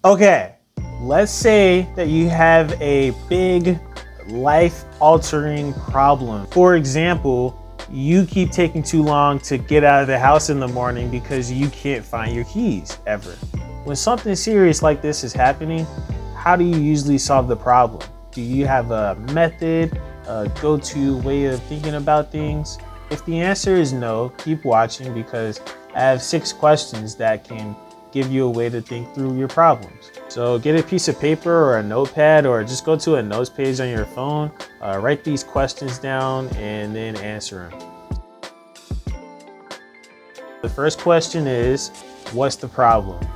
Okay, let's say that you have a big life-altering problem. For example, you keep taking too long to get out of the house in the morning because you can't find your keys ever. When something serious like this is happening, how do you usually solve the problem? Do you have a method, a go-to way of thinking about things? If the answer is no, keep watching because I have 6 questions that can give you a way to think through your problems. So get a piece of paper or a notepad, or just go to a notes page on your phone, write these questions down and then answer them. The first question is, what's the problem?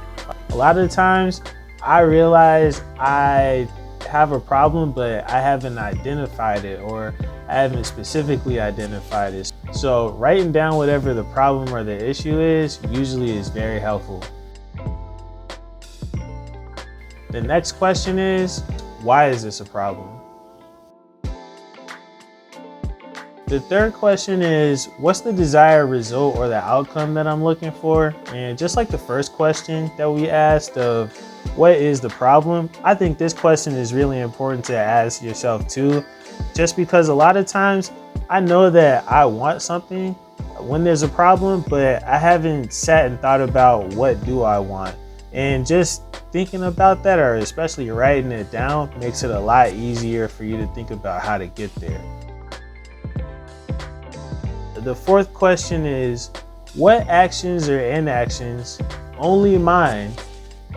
A lot of the times I realize I have a problem, but I haven't identified it, or I haven't specifically identified it. So writing down whatever the problem or the issue is usually is very helpful. The next question is, why is this a problem? The third question is, what's the desired result or the outcome that I'm looking for? And just like the first question that we asked of what is the problem, I think this question is really important to ask yourself too, just because a lot of times I know that I want something when there's a problem, but I haven't sat and thought about what do I want. And just thinking about that, or especially writing it down, makes it a lot easier for you to think about how to get there. The fourth question is, what actions or inactions, only mine,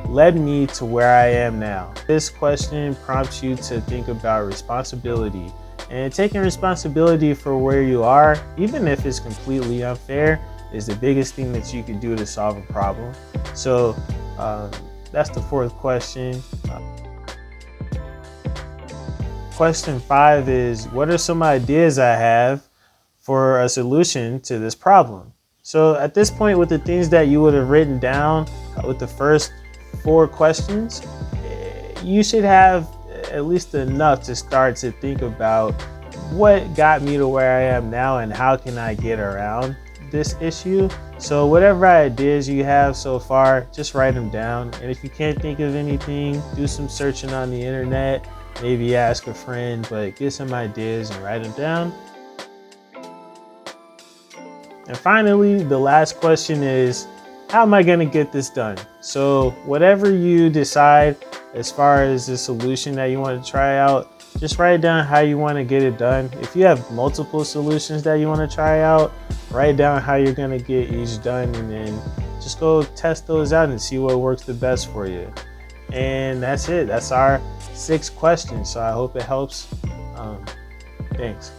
led me to where I am now? This question prompts you to think about responsibility, and taking responsibility for where you are, even if it's completely unfair, is the biggest thing that you can do to solve a problem. So that's the fourth question. Question 5 is, what are some ideas I have for a solution to this problem? So at this point, with the things that you would have written down with the first 4 questions, you should have at least enough to start to think about what got me to where I am now and how can I get around this issue. So whatever ideas you have so far, just write them down. And if you can't think of anything, do some searching on the internet, maybe ask a friend, but get some ideas and write them down. And finally, the last question is, how am I going to get this done? So whatever you decide as far as the solution that you want to try out, just write down how you want to get it done. If you have multiple solutions that you want to try out, write down how you're going to get each done, and then just go test those out and see what works the best for you. And that's it. That's our 6 questions. So I hope it helps. Thanks.